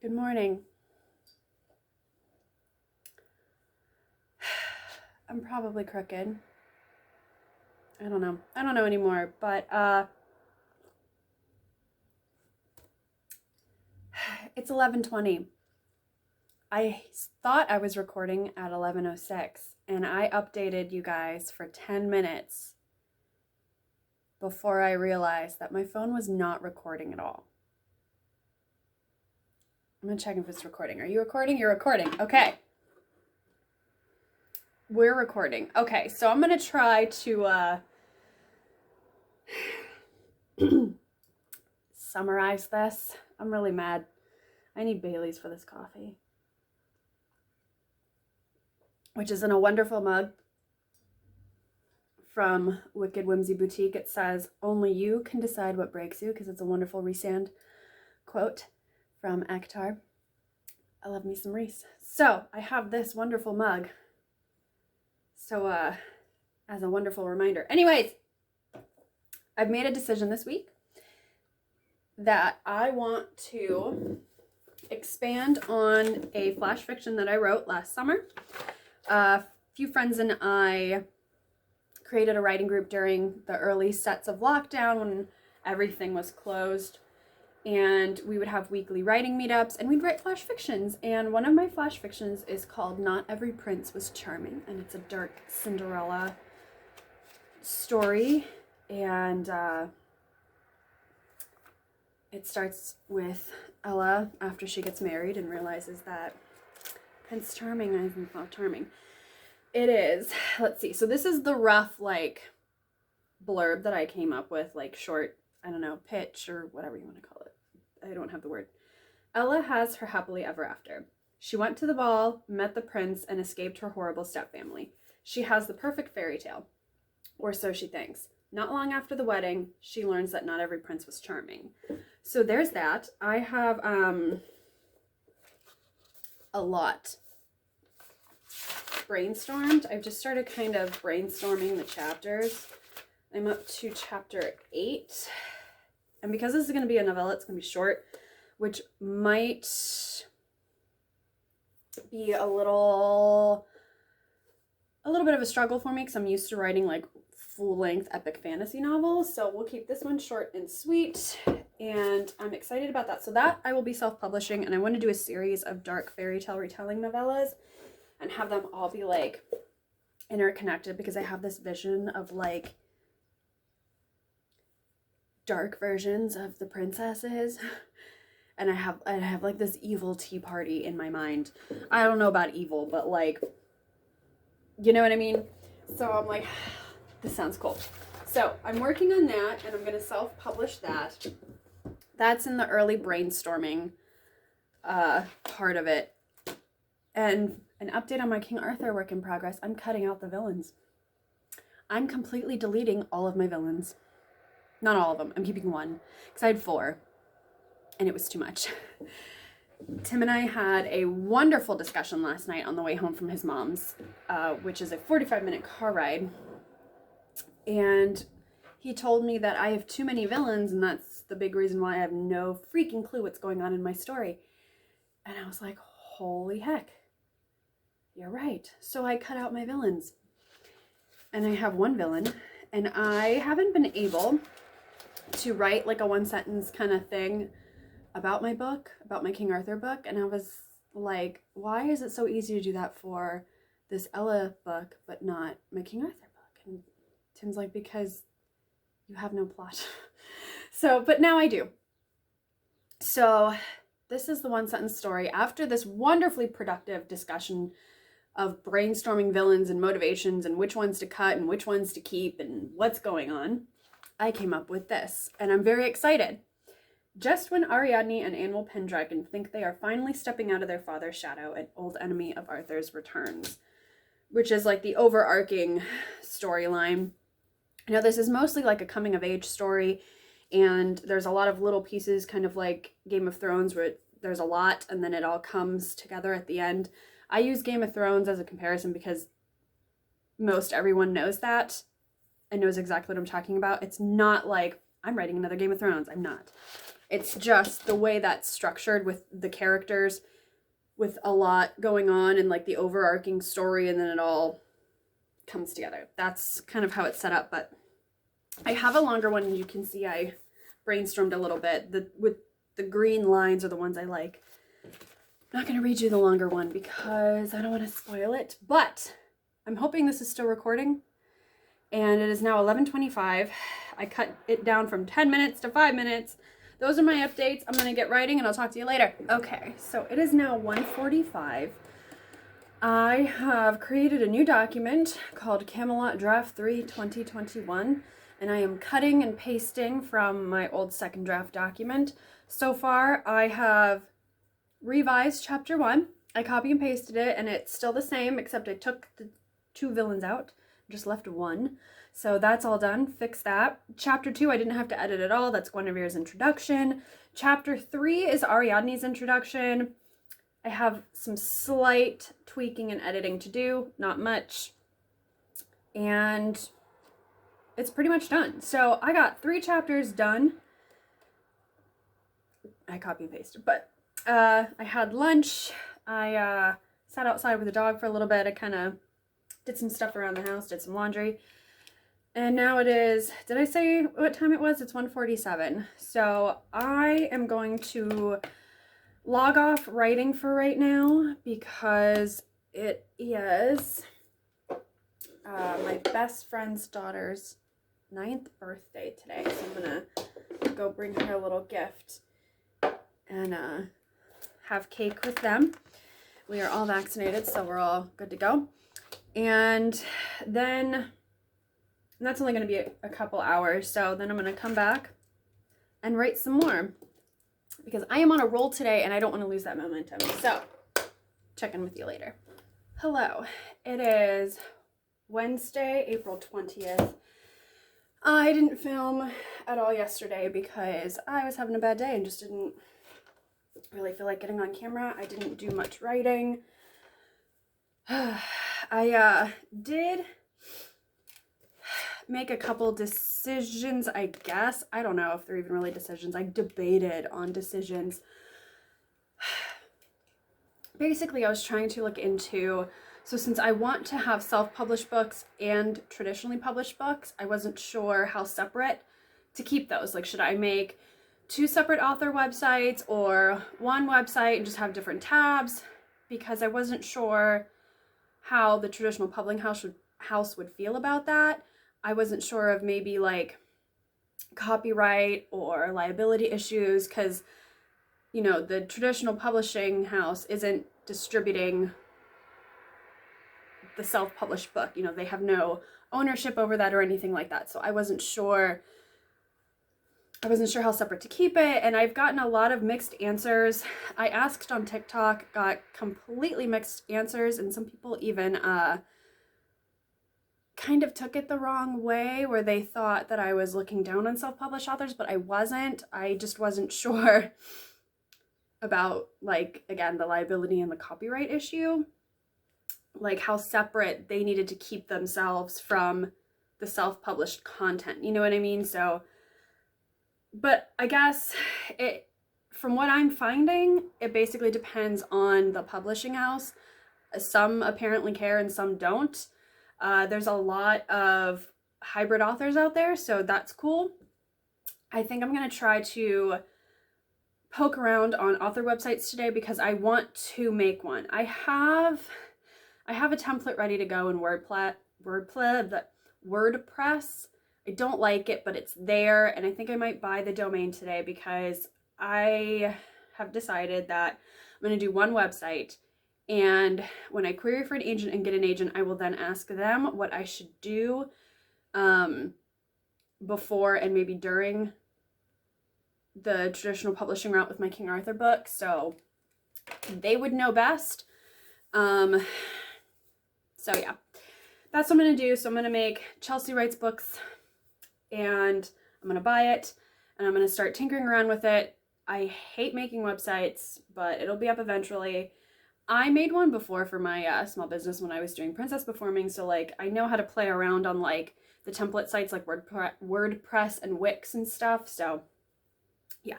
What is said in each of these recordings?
Good morning. I'm probably crooked. I don't know. I don't know anymore, but it's 11:20. I thought I was recording at 11:06, and I updated you guys for 10 minutes before I realized that my phone was not recording at all. I'm gonna check if it's recording. Are you recording? You're recording. Okay. We're recording. Okay, so I'm gonna try to summarize this. I'm really mad. I need Bailey's for this coffee, which is in a wonderful mug from Wicked Whimsy Boutique. It says, "Only you can decide what breaks you," because it's a wonderful Rysand quote from Akhtar. I love me some Reese. So I have this wonderful mug. So as a wonderful reminder. Anyways, I've made a decision this week that I want to expand on a flash fiction that I wrote last summer. A few friends and I created a writing group during the early sets of lockdown when everything was closed. And we would have weekly writing meetups and we'd write flash fictions. And one of my flash fictions is called Not Every Prince Was Charming. And it's a dark Cinderella story. And it starts with Ella after she gets married and realizes that Prince Charming isn't not charming. It is. Let's see. So this is the rough, blurb that I came up with, short, I don't know, pitch or whatever you want to call it. I don't have the word. Ella has her happily ever after. She went to the ball, met the prince, and escaped her horrible stepfamily. She has the perfect fairy tale, or so she thinks. Not long after the wedding, she learns that not every prince was charming. So there's that. I have a lot brainstormed. I've just started kind of brainstorming the chapters. I'm up to chapter 8. And because this is going to be a novella, it's going to be short, which might be a little bit of a struggle for me because I'm used to writing full-length epic fantasy novels. So we'll keep this one short and sweet, and I'm excited about that. So that I will be self-publishing, and I want to do a series of dark fairy tale retelling novellas and have them all be interconnected, because I have this vision of dark versions of the princesses, and I have this evil tea party in my mind. I don't know about evil, but you know what I mean? So I'm like, this sounds cool. So I'm working on that, and I'm going to self-publish that. That's in the early brainstorming part of it. And an update on my King Arthur work in progress. I'm cutting out the villains. I'm completely deleting all of my villains. Not all of them. I'm keeping one, because I had 4, and it was too much. Tim and I had a wonderful discussion last night on the way home from his mom's, which is a 45-minute car ride. And he told me that I have too many villains, and that's the big reason why I have no freaking clue what's going on in my story. And I was like, holy heck, you're right. So I cut out my villains. And I have one villain, and I haven't been able to write a one-sentence kind of thing about my book, about my King Arthur book. And I was like, why is it so easy to do that for this Ella book, but not my King Arthur book? And Tim's like, because you have no plot. So, but now I do. So this is the one-sentence story. After this wonderfully productive discussion of brainstorming villains and motivations and which ones to cut and which ones to keep and what's going on, I came up with this, and I'm very excited. Just when Ariadne and Annual Pendragon think they are finally stepping out of their father's shadow, an old enemy of Arthur's returns, which is the overarching storyline. Now, this is mostly a coming-of-age story, and there's a lot of little pieces, kind of like Game of Thrones, where there's a lot, and then it all comes together at the end. I use Game of Thrones as a comparison because most everyone knows that and knows exactly what I'm talking about. It's not I'm writing another Game of Thrones. I'm not. It's just the way that's structured with the characters, with a lot going on and like the overarching story, and then it all comes together. That's kind of how it's set up. But I have a longer one, and you can see I brainstormed a little bit. With the green lines are the ones I like. I'm not going to read you the longer one because I don't want to spoil it, but I'm hoping this is still recording. And it is now 11:25. I cut it down from 10 minutes to 5 minutes. Those are my updates. I'm going to get writing and I'll talk to you later. Okay, so it is now 1:45. I have created a new document called Camelot Draft 3 2021, and I am cutting and pasting from my old second draft document. So far, I have revised chapter 1. I copy and pasted it, and it's still the same, except I took the 2 villains out, just left 1. So that's all done. Fix that. Chapter 2, I didn't have to edit at all. That's Guinevere's introduction. Chapter 3 is Ariadne's introduction. I have some slight tweaking and editing to do, not much. And it's pretty much done. So I got 3 chapters done. I copy and pasted, but I had lunch. I sat outside with the dog for a little bit. I kind of did some stuff around the house, did some laundry. And now it is, did I say what time it was? It's 1:47. So I am going to log off writing for right now because it is my best friend's daughter's 9th birthday today. So I'm going to go bring her a little gift and have cake with them. We are all vaccinated, so we're all good to go. And then that's only going to be a couple hours. So then I'm going to come back and write some more because I am on a roll today and I don't want to lose that momentum. So check in with you later. Hello. It is Wednesday, April 20th. I didn't film at all yesterday because I was having a bad day and just didn't really feel like getting on camera. I didn't do much writing. I did make a couple decisions, I guess. I don't know if they're even really decisions. I debated on decisions. Basically, I was trying to look into, so since I want to have self-published books and traditionally published books, I wasn't sure how separate to keep those. Like, should I make 2 separate author websites or 1 website and just have different tabs? Because I wasn't sure how the traditional publishing house would feel about that. I wasn't sure of maybe like copyright or liability issues because, you know, the traditional publishing house isn't distributing the self-published book. You know, they have no ownership over that or anything like that. So I wasn't sure how separate to keep it, and I've gotten a lot of mixed answers. I asked on TikTok, got completely mixed answers, and some people even kind of took it the wrong way, where they thought that I was looking down on self-published authors, but I wasn't. I just wasn't sure about, like, again, the liability and the copyright issue, like how separate they needed to keep themselves from the self-published content. You know what I mean? So, but I guess it, from what I'm finding, it basically depends on the publishing house. Some apparently care and some don't. There's a lot of hybrid authors out there, so that's cool. I think I'm going to try to poke around on author websites today because I want to make one. I have a template ready to go in WordPress. I don't like it, but it's there, and I think I might buy the domain today because I have decided that I'm going to do 1 website, and when I query for an agent and get an agent, I will then ask them what I should do before and maybe during the traditional publishing route with my King Arthur book, so they would know best. So yeah, that's what I'm going to do. So I'm going to make Chelsea Writes Books, and I'm going to buy it, and I'm going to start tinkering around with it. I hate making websites, but it'll be up eventually. I made one before for my small business when I was doing princess performing, so like I know how to play around on like the template sites like WordPress and Wix and stuff, so yeah.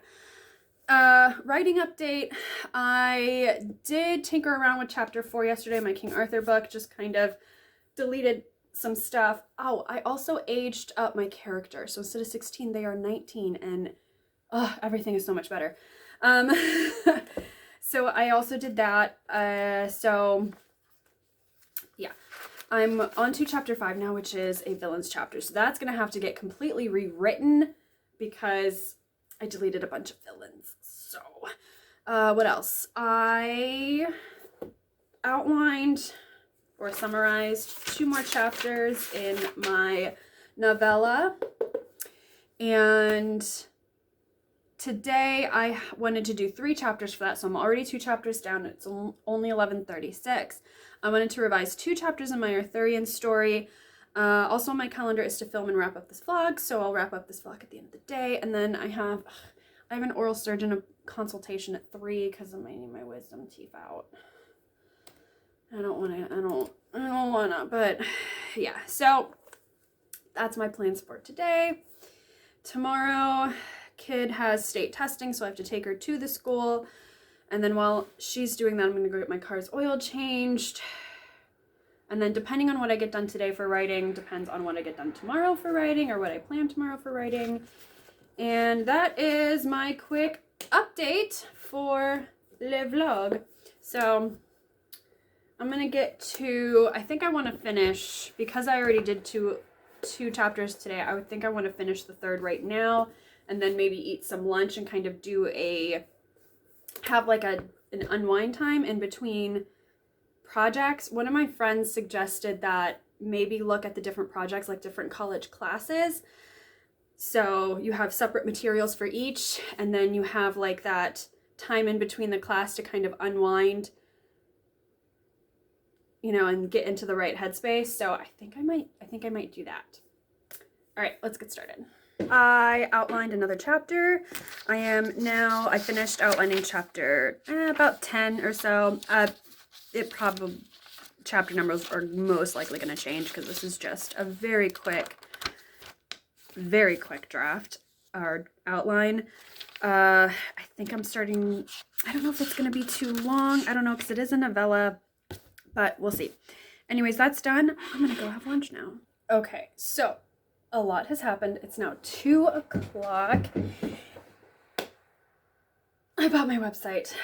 Writing update. I did tinker around with chapter 4 yesterday, my King Arthur book, just kind of deleted some stuff. Oh, I also aged up my character. So instead of 16, they are 19, and everything is so much better. So I also did that. So yeah, I'm on to chapter 5 now, which is a villains chapter. So that's gonna have to get completely rewritten because I deleted a bunch of villains. So, what else? I outlined or summarized 2 more chapters in my novella. And today I wanted to do 3 chapters for that. So I'm already 2 chapters down. It's only 11:36. I wanted to revise 2 chapters in my Arthurian story. Also on my calendar is to film and wrap up this vlog, so I'll wrap up this vlog at the end of the day. And then I have an oral surgeon consultation at 3 because I need my wisdom teeth out. I don't wanna, but yeah. So that's my plans for today. Tomorrow, kid has state testing, so I have to take her to the school. And then while she's doing that, I'm gonna go get my car's oil changed. And then depending on what I get done today for writing, depends on what I get done tomorrow for writing or what I plan tomorrow for writing. And that is my quick update for le vlog. So I'm going to get to, I think I want to finish, because I already did two chapters today, I would think I want to finish the 3rd right now and then maybe eat some lunch and kind of have like an unwind time in between projects. One of my friends suggested that maybe look at the different projects, like different college classes. So you have separate materials for each, and then you have like that time in between the class to kind of unwind, you know, and get into the right headspace. So I think I might do that. All right, let's get started. I outlined another chapter. I finished outlining chapter about 10 or so. Chapter numbers are most likely going to change because this is just a very quick draft or outline. I think I'm starting, I don't know if it's going to be too long. I don't know, because it is a novella, but we'll see. Anyways, that's done. I'm going to go have lunch now. Okay, so a lot has happened. It's now 2 o'clock. I bought my website.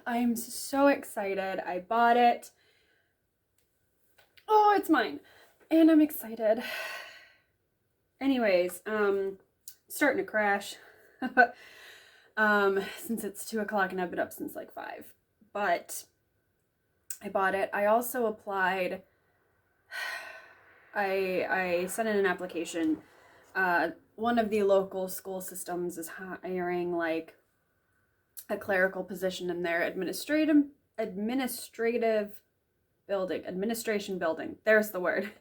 I'm so excited. I bought it. Oh, it's mine. And I'm excited. Anyways, starting to crash. Since it's 2 o'clock and I've been up since like 5. But I bought it. I also applied. I sent in an application. One of the local school systems is hiring like a clerical position in their administration building. There's the word.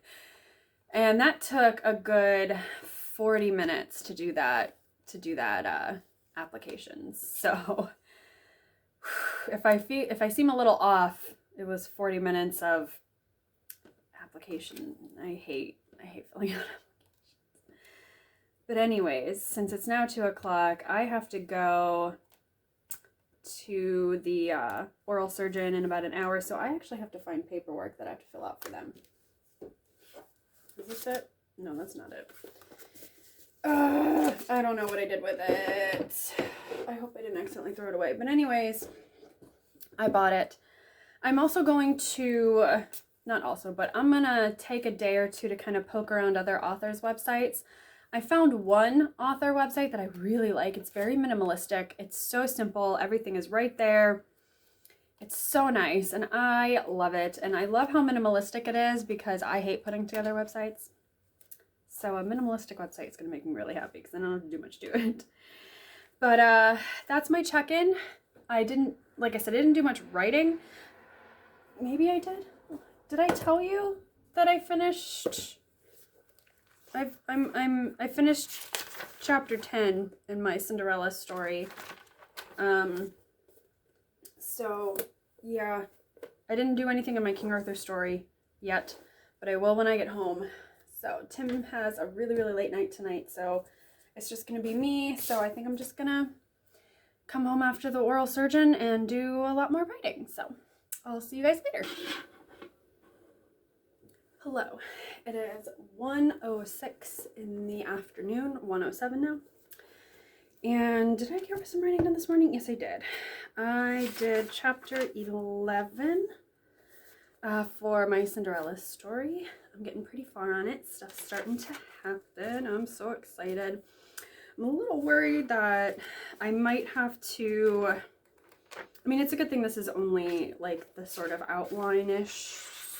And that took a good 40 minutes to do that application. So if I seem a little off, it was 40 minutes of application. I hate filling out applications. But anyways, since it's now 2 o'clock, I have to go to the oral surgeon in about an hour, so I actually have to find paperwork that I have to fill out for them. Is this it? No, that's not it. I don't know what I did with it. I hope I didn't accidentally throw it away. But anyways, I bought it. I'm also going to, but I'm gonna take a day or 2 to kind of poke around other authors' websites. I found one author website that I really like. It's very minimalistic. It's so simple. Everything is right there. It's so nice, and I love it. And I love how minimalistic it is because I hate putting together websites. So a minimalistic website is going to make me really happy because I don't have to do much to it. But that's my check-in. Like I said, I didn't do much writing. Maybe I did. Did I tell you that I finished? I finished chapter 10 in my Cinderella story. So yeah, I didn't do anything in my King Arthur story yet, but I will when I get home. So Tim has a really, really late night tonight, so it's just gonna be me. So I think I'm just gonna come home after the oral surgeon and do a lot more writing. So I'll see you guys later. Hello, it is 1:06 in the afternoon, 1:07 now. And did I get some writing done this morning? Yes, I did. I did chapter 11 for my Cinderella story. I'm getting pretty far on it. Stuff's starting to happen. I'm so excited. I'm a little worried that I might have to, I mean, it's a good thing this is only like the sort of outline-ish,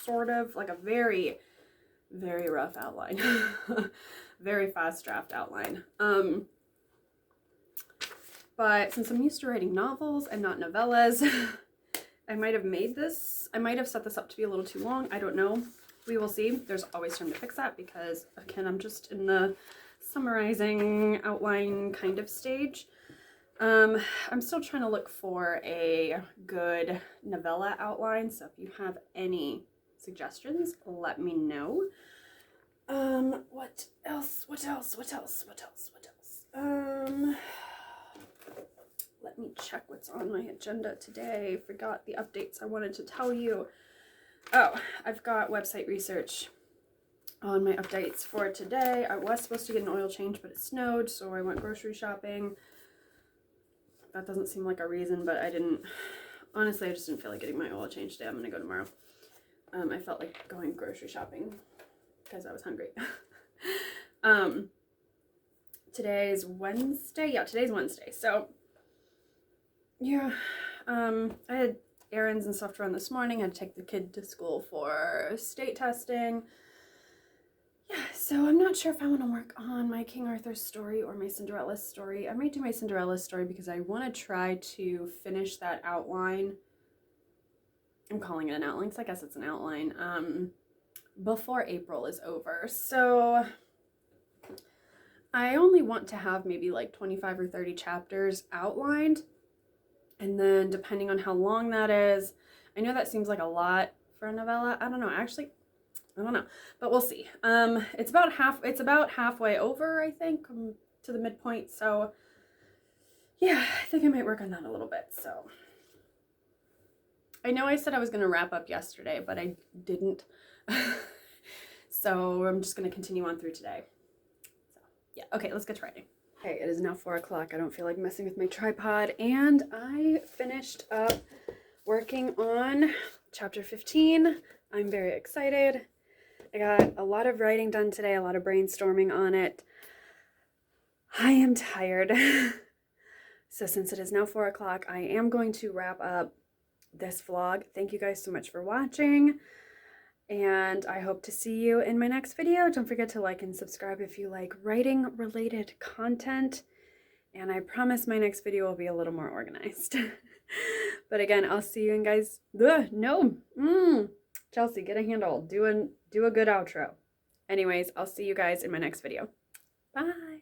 sort of like a very, very rough outline. Very fast draft outline. But since I'm used to writing novels and not novellas, I might have set this up to be a little too long. I don't know. We will see. There's always time to fix that because, again, I'm just in the summarizing outline kind of stage. I'm still trying to look for a good novella outline, so if you have any suggestions, let me know. What else? Let me check what's on my agenda today. Forgot the updates I wanted to tell you. Oh, I've got website research on my updates for today. I was supposed to get an oil change, but it snowed, so I went grocery shopping. That doesn't seem like a reason, but I didn't, honestly, I just didn't feel like getting my oil change today. I'm gonna go tomorrow. I felt like going grocery shopping because I was hungry. Today's Wednesday. Yeah, today's Wednesday. So, yeah, I had errands and stuff to run this morning. I had to take the kid to school for state testing. Yeah, so I'm not sure if I want to work on my King Arthur story or my Cinderella story. I might do my Cinderella story because I want to try to finish that outline. I'm calling it an outline because I guess it's an outline. Before April is over. So I only want to have maybe like 25 or 30 chapters outlined. And then depending on how long that is, I know that seems like a lot for a novella. I don't know. Actually, I don't know, but we'll see. It's about halfway over, I think, to the midpoint. So yeah, I think I might work on that a little bit. So I know I said I was going to wrap up yesterday, but I didn't. So I'm just going to continue on through today. So yeah. Okay, let's get to writing. Okay, it is now 4 o'clock. I don't feel like messing with my tripod, and I finished up working on chapter 15. I'm very excited. I got a lot of writing done today, a lot of brainstorming on it. I am tired. So since it is now 4 o'clock, I am going to wrap up this vlog. Thank you guys so much for watching, and I hope to see you in my next video. Don't forget to like and subscribe if you like writing related content, and I promise my next video will be a little more organized. But again, I'll see you in guys. Chelsea, get a handle. Do a good outro. Anyways, I'll see you guys in my next video. Bye.